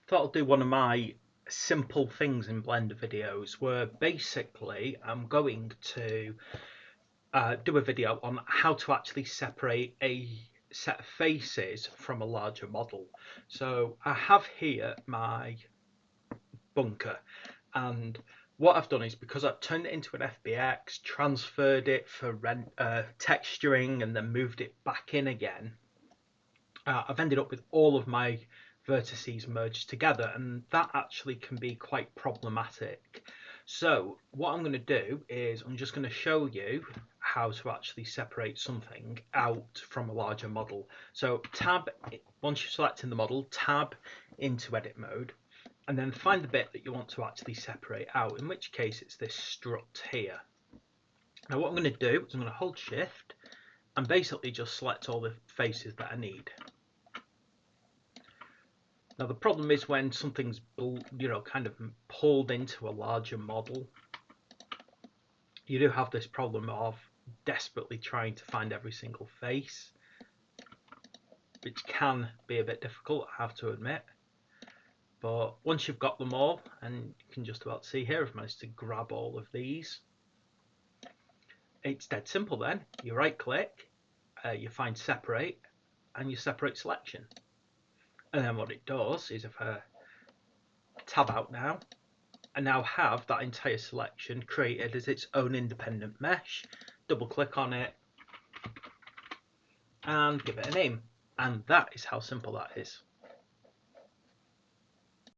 thought I'll do one of my simple things in Blender videos where basically I'm going to do a video on how to actually separate a set of faces from a larger model. So I have here my bunker, and what I've done is, because I've turned it into an FBX, transferred it for texturing and then moved it back in again, I've ended up with all of my vertices merged together, and that actually can be quite problematic. So what I'm going to do is I'm just going to show you how to actually separate something out from a larger model. So tab, once you're selecting the model, tab into edit mode, and then find the bit that you want to actually separate out, in which case it's this strut here. Now what I'm going to do is I'm going to hold shift and basically just select all the faces that I need. Now the problem is when something's kind of pulled into a larger model, you do have this problem of desperately trying to find every single face, which can be a bit difficult, I have to admit. But once you've got them all, and you can just about see here, I've managed to grab all of these. It's dead simple then. You right click, you find separate, and you separate selection. And then what it does is, if I tab out now, I now have that entire selection created as its own independent mesh. Double click on it and give it a name. And that is how simple that is.